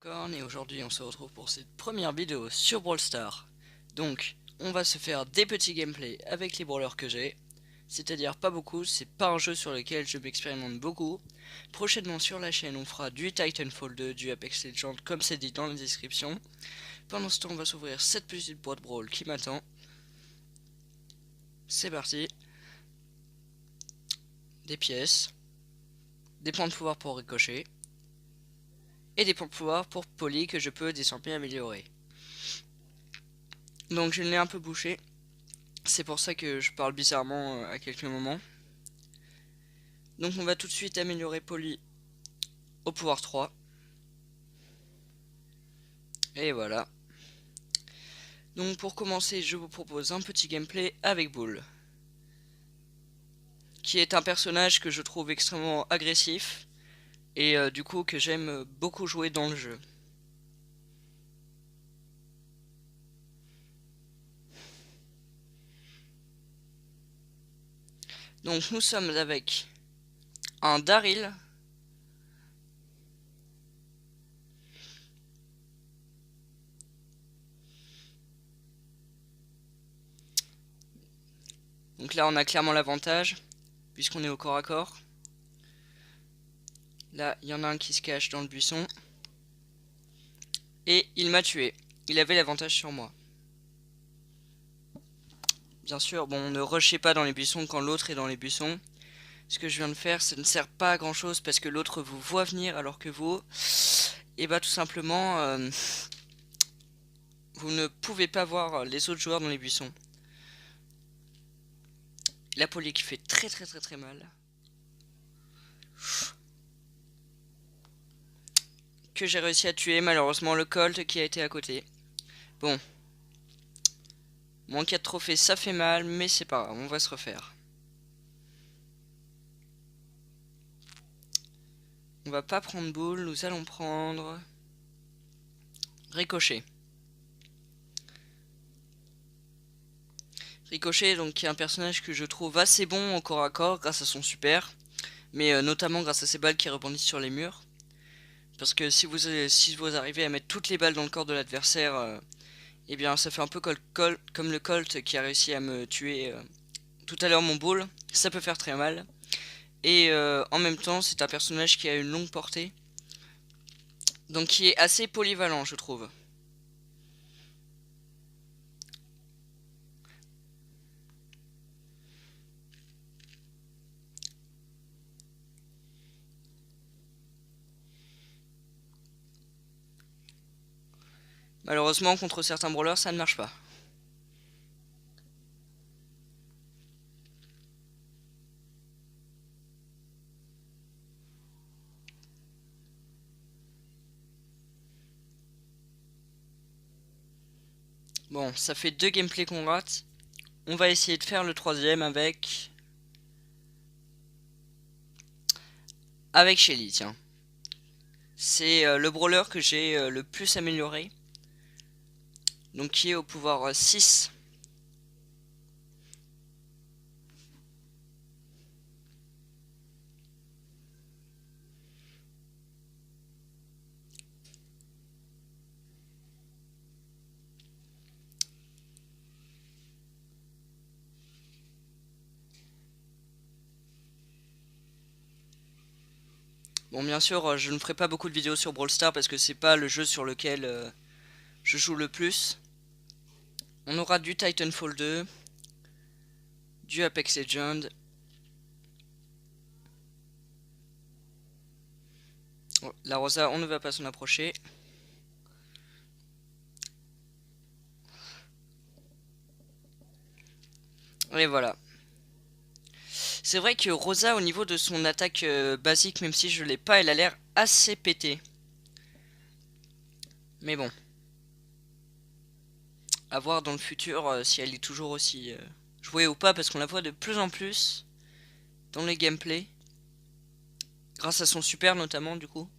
Corn et aujourd'hui on se retrouve pour cette première vidéo sur Brawl Stars. Donc on va se faire des petits gameplays avec les brawlers que j'ai. C'est-à-dire pas beaucoup, c'est pas un jeu sur lequel je m'expérimente beaucoup. Prochainement sur la chaîne on fera du Titanfall 2, du Apex Legends comme c'est dit dans la description. Pendant ce temps on va s'ouvrir cette petite boîte Brawl qui m'attend. C'est parti. Des pièces. Des points de pouvoir pour Ricochet. Et des points de pouvoir pour Polly que je peux désormais améliorer. Donc je l'ai un peu bouché. C'est pour ça que je parle bizarrement à quelques moments. Donc on va tout de suite améliorer Polly au pouvoir 3. Et voilà. Donc pour commencer, je vous propose un petit gameplay avec Bull, qui est un personnage que je trouve extrêmement agressif et du coup que j'aime beaucoup jouer dans le jeu. Donc nous sommes avec un Daryl, donc là on a clairement l'avantage puisqu'on est au corps à corps. Là il y en a un qui se cache dans le buisson et il m'a tué. Il avait l'avantage sur moi. Bien sûr, bon, ne rushez pas dans les buissons quand l'autre est dans les buissons. Ce que je viens de faire, ça ne sert pas à grand chose parce que l'autre vous voit venir alors que vous, et bah tout simplement, vous ne pouvez pas voir les autres joueurs dans les buissons. La Polly qui fait très mal. Que j'ai réussi à tuer, malheureusement le Colt qui a été à côté. Bon. Moins 4 trophées, ça fait mal, mais c'est pas grave, on va se refaire. On va pas prendre Bull, nous allons prendre Ricochet. Ricochet, donc, qui est un personnage que je trouve assez bon au corps à corps grâce à son super, mais notamment grâce à ses balles qui rebondissent sur les murs. Parce que si vous arrivez à mettre toutes les balles dans le corps de l'adversaire, eh bien ça fait un peu comme le Colt qui a réussi à me tuer tout à l'heure mon Bull. Ça peut faire très mal. Et en même temps, c'est un personnage qui a une longue portée. Donc qui est assez polyvalent, je trouve. Malheureusement, contre certains brawlers, ça ne marche pas. Bon, ça fait 2 gameplays qu'on rate. On va essayer de faire le troisième avec Shelly, tiens. C'est le brawler que j'ai le plus amélioré. Donc qui est au pouvoir 6. Bon, bien sûr, je ne ferai pas beaucoup de vidéos sur Brawl Stars parce que c'est pas le jeu sur lequel je joue le plus. On aura du Titanfall 2, du Apex Legends. Oh, la Rosa, on ne va pas s'en approcher. Et voilà. C'est vrai que Rosa, au niveau de son attaque basique, même si je l'ai pas, elle a l'air assez pétée. Mais bon. À voir dans le futur si elle est toujours aussi jouée ou pas, parce qu'on la voit de plus en plus dans les gameplays. Grâce à son super notamment, du coup.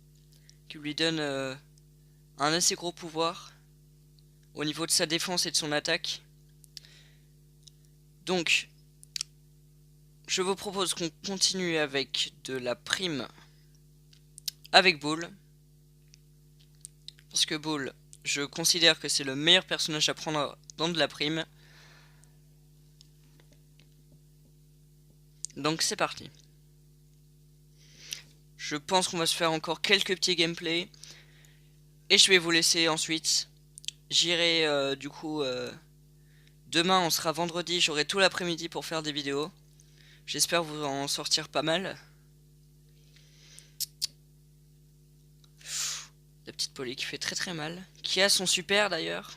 Qui lui donne un assez gros pouvoir au niveau de sa défense et de son attaque. Donc, je vous propose qu'on continue avec de la prime avec Bull. Parce que Bull, je considère que c'est le meilleur personnage à prendre dans de la prime. Donc c'est parti. Je pense qu'on va se faire encore quelques petits gameplays. Et je vais vous laisser ensuite. J'irai du coup... demain on sera vendredi, j'aurai tout l'après-midi pour faire des vidéos. J'espère vous en sortir pas mal. La petite Polly qui fait très mal. Qui a son super d'ailleurs.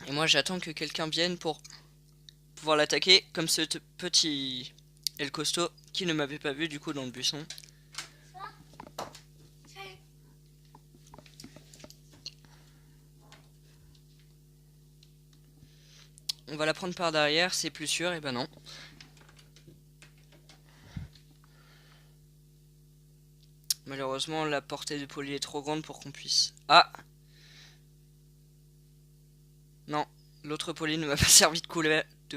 Et moi j'attends que quelqu'un vienne pour pouvoir l'attaquer. Comme ce petit El Costaud qui ne m'avait pas vu du coup dans le buisson. On va la prendre par derrière, c'est plus sûr, et ben non. Malheureusement, la portée de Polly est trop grande pour qu'on puisse... Ah! Non, l'autre Polly ne m'a pas servi de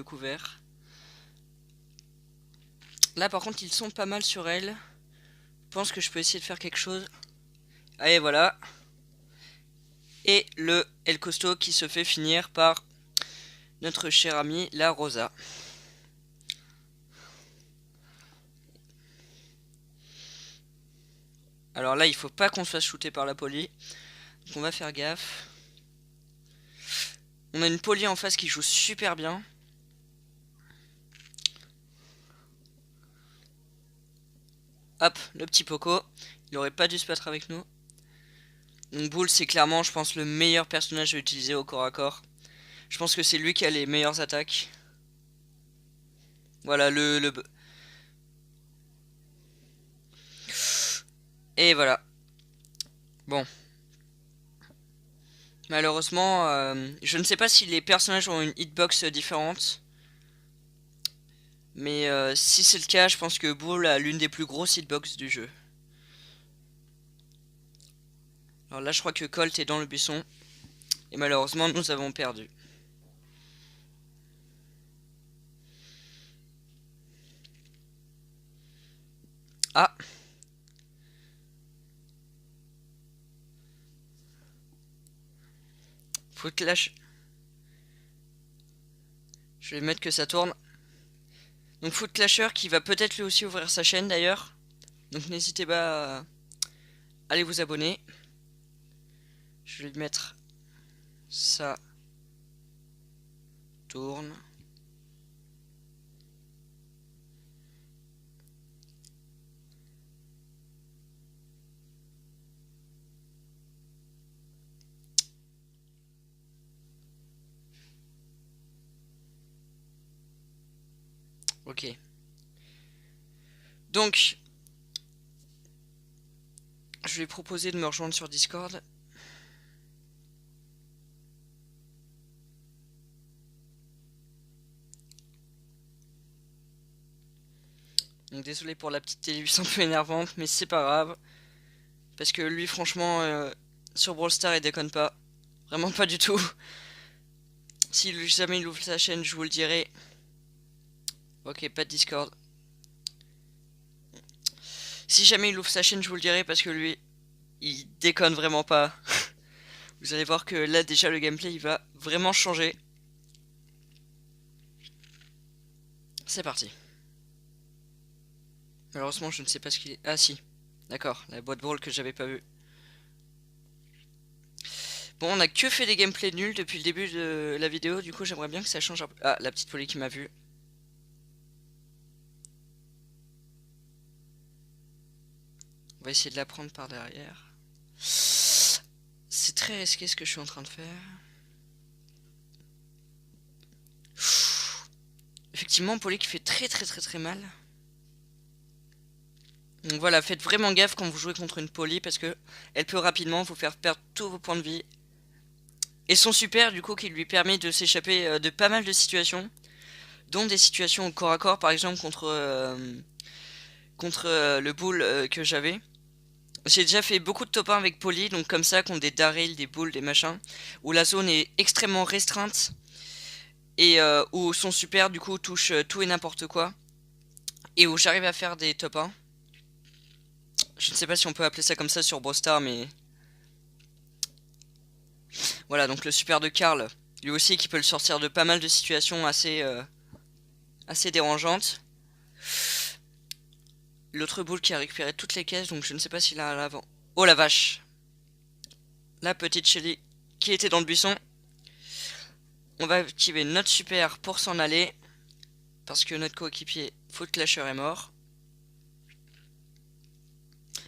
couvert. Là par contre, ils sont pas mal sur elle. Je pense que je peux essayer de faire quelque chose. Allez, voilà. Et le El Costaud qui se fait finir par notre chère amie, la Rosa. Alors là, il faut pas qu'on se fasse shooter par la Polly. Donc on va faire gaffe. On a une Polly en face qui joue super bien. Hop, le petit Poco. Il aurait pas dû se battre avec nous. Donc Bull, c'est clairement, je pense, le meilleur personnage à utiliser au corps à corps. Je pense que c'est lui qui a les meilleures attaques. Voilà, Et voilà. Bon. Malheureusement, je ne sais pas si les personnages ont une hitbox différente. Mais si c'est le cas, je pense que Bull a l'une des plus grosses hitbox du jeu. Alors là, je crois que Colt est dans le buisson. Et malheureusement, nous avons perdu. Ah! Footlash. Je vais mettre que ça tourne. Donc Footclasher qui va peut-être lui aussi ouvrir sa chaîne d'ailleurs. Donc n'hésitez pas à aller vous abonner. Je vais lui mettre ça. Tourne. Ok. Donc, je vais proposer de me rejoindre sur Discord. Donc désolé pour la petite télévision un peu énervante, mais c'est pas grave. Parce que lui, franchement, sur Brawl Stars, il déconne pas. Vraiment pas du tout. Si jamais il ouvre sa chaîne, je vous le dirai. Ok, pas de Discord. Si jamais il ouvre sa chaîne, je vous le dirai parce que lui, il déconne vraiment pas. Vous allez voir que là, déjà, le gameplay, il va vraiment changer. C'est parti. Malheureusement, je ne sais pas ce qu'il est... Ah si, d'accord, la boîte Brawl que j'avais pas vue. Bon, on a que fait des gameplays nuls depuis le début de la vidéo, du coup j'aimerais bien que ça change un peu. Ah, la petite Polly qui m'a vu. On va essayer de la prendre par derrière. C'est très risqué ce que je suis en train de faire. Effectivement, Polly qui fait très mal. Donc voilà, faites vraiment gaffe quand vous jouez contre une Polly parce que elle peut rapidement vous faire perdre tous vos points de vie. Et son super du coup qui lui permet de s'échapper de pas mal de situations, dont des situations au corps à corps par exemple contre le Bull que j'avais. J'ai déjà fait beaucoup de top 1 avec Polly, donc comme ça contre des Daryl, des Bulls, des machins, où la zone est extrêmement restreinte et où son super du coup touche tout et n'importe quoi et où j'arrive à faire des top 1. Je ne sais pas si on peut appeler ça comme ça sur Brawl Stars, mais Voilà, donc le super de Karl, lui aussi qui peut le sortir de pas mal de situations assez dérangeantes. L'autre boule qui a récupéré toutes les caisses, donc je ne sais pas s'il a à l'avant. Oh la vache! La petite Shelly qui était dans le buisson. On va activer notre super pour s'en aller. Parce que notre coéquipier Footclasher est mort.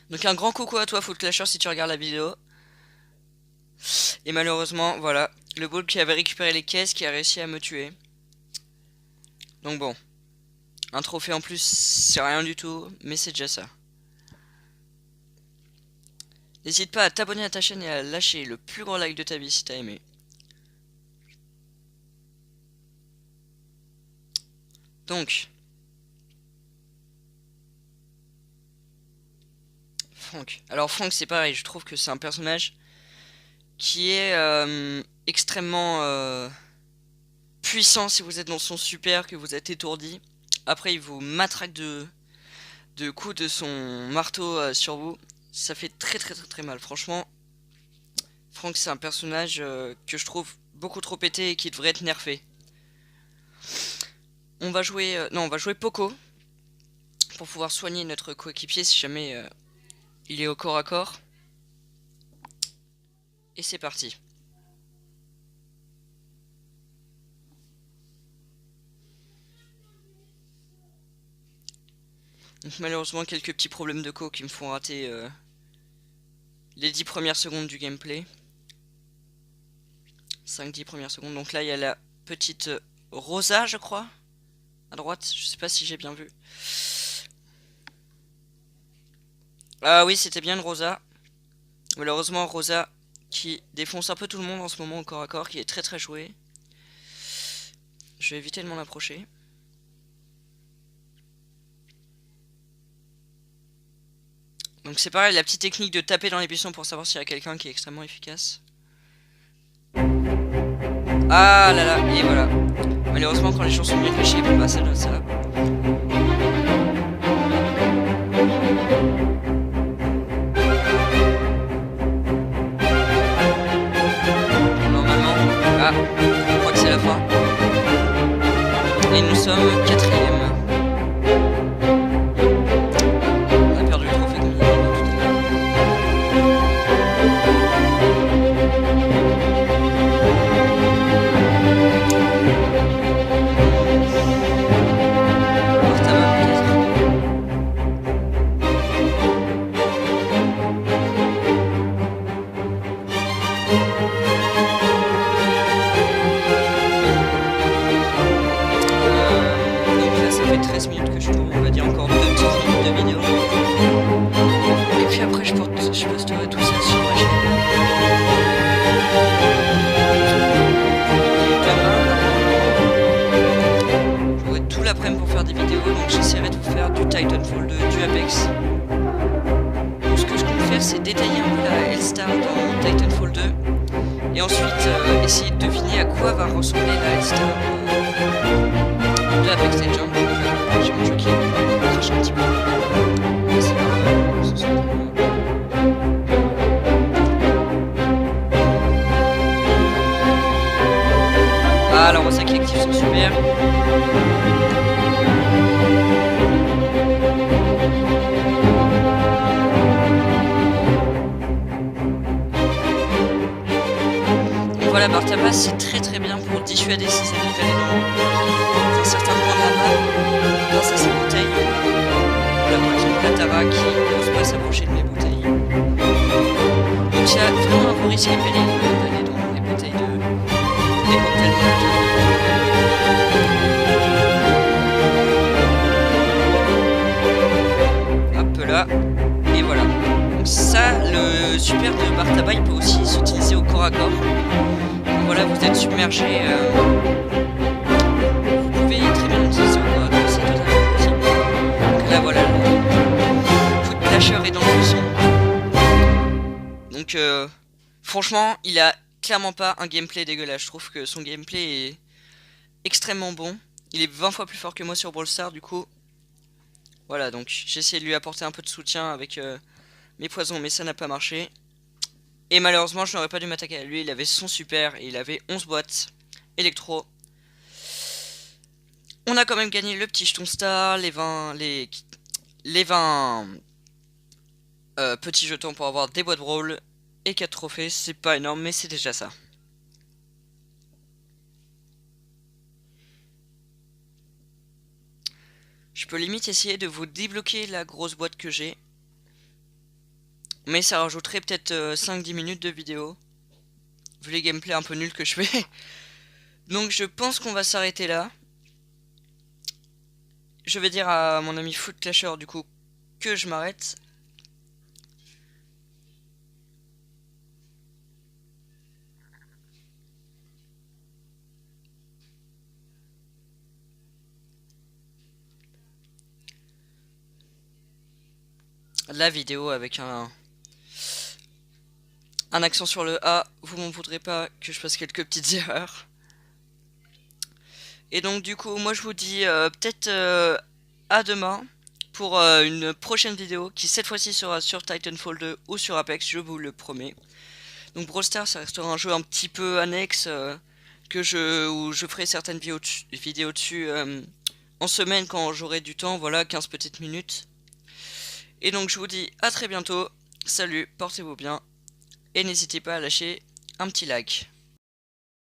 Donc un grand coucou à toi Footclasher si tu regardes la vidéo. Et malheureusement, voilà, le bull qui avait récupéré les caisses qui a réussi à me tuer. Donc bon, un trophée en plus, c'est rien du tout, mais c'est déjà ça. N'hésite pas à t'abonner à ta chaîne et à lâcher le plus gros like de ta vie si t'as aimé. Donc, Franck. Alors Franck c'est pareil, je trouve que c'est un personnage qui est extrêmement puissant si vous êtes dans son super, que vous êtes étourdi. Après il vous matraque de coups de son marteau sur vous. Ça fait très mal. Franchement, Franck c'est un personnage que je trouve beaucoup trop pété et qui devrait être nerfé. On va jouer non, on va jouer Poco pour pouvoir soigner notre coéquipier si jamais il est au corps à corps. Et c'est parti. Donc malheureusement quelques petits problèmes de co qui me font rater les 10 premières secondes du gameplay. 5-10 premières secondes. Donc là il y a la petite Rosa je crois. À droite, je sais pas si j'ai bien vu. Ah oui c'était bien une Rosa. Malheureusement Rosa qui défonce un peu tout le monde en ce moment au corps à corps, qui est très joué. Je vais éviter de m'en approcher. Donc c'est pareil, la petite technique de taper dans les buissons pour savoir s'il y a quelqu'un qui est extrêmement efficace. Ah là là, et voilà. Malheureusement quand les gens sont bien réfléchis, bon bah ça donne ça. Normalement, ah, je crois que c'est la fin. Et nous sommes 4ème. On a perdu le trophée comme il y a tout à l'heure. Donc là ça fait 13 minutes que je tourne, on va dire encore 2 petites minutes de vidéo. Et puis après je posterai tout ça sur ma chaîne. Et demain, j'aurai tout l'après-midi pour faire des vidéos, donc j'essaierai de vous faire du Titanfall 2, du Apex. Donc ce que je compte faire c'est détailler un peu la Hellstar dans Titanfall 2. Et ensuite essayer de deviner à quoi va ressembler la Hellstar de Apex Legends. J'ai mon jeu qui crache un petit peu. C'est pas grave, ce sera pas grave. Ah, la Rosa qui active son super. Voilà, Bartaba c'est très bien pour dissuader ses amis d'aller dans un certain point de la map grâce à ses bouteilles. Là par exemple la Tara qui n'ose pas s'approcher de mes bouteilles. Donc il y a vraiment un gros risque et péril d'aller dans les bouteilles des cocktails Molotov. Hop là, et voilà. Donc ça, le super de Bartaba il peut aussi s'utiliser au corps à corps. Voilà, vous êtes submergé. Vous pouvez très bien l'utiliser au corps à corps, c'est totalement possible. Donc là, voilà, le Footclasher est dans le buisson. Donc, franchement, il a clairement pas un gameplay dégueulasse. Je trouve que son gameplay est extrêmement bon. Il est 20 fois plus fort que moi sur Brawl Stars, du coup. Voilà, donc j'ai essayé de lui apporter un peu de soutien avec mes poisons, mais ça n'a pas marché. Et malheureusement, je n'aurais pas dû m'attaquer à lui. Il avait son super et il avait 11 boîtes électro. On a quand même gagné le petit jeton star, les 20 petits jetons pour avoir des boîtes brawl et 4 trophées. C'est pas énorme, mais c'est déjà ça. Je peux limite essayer de vous débloquer la grosse boîte que j'ai. Mais ça rajouterait peut-être 5-10 minutes de vidéo. Vu les gameplays un peu nuls que je fais. Donc je pense qu'on va s'arrêter là. Je vais dire à mon ami Foot Clasher du coup que je m'arrête. La vidéo avec un accent sur le A. Vous m'en voudrez pas que je fasse quelques petites erreurs. Et donc du coup moi je vous dis peut-être à demain pour une prochaine vidéo qui cette fois-ci sera sur Titanfall 2 ou sur Apex, je vous le promets. Donc Brawl Stars ça restera un jeu un petit peu annexe où je ferai certaines vidéos dessus en semaine quand j'aurai du temps, voilà 15 petites minutes. Et donc je vous dis à très bientôt, salut, portez-vous bien et n'hésitez pas à lâcher un petit like.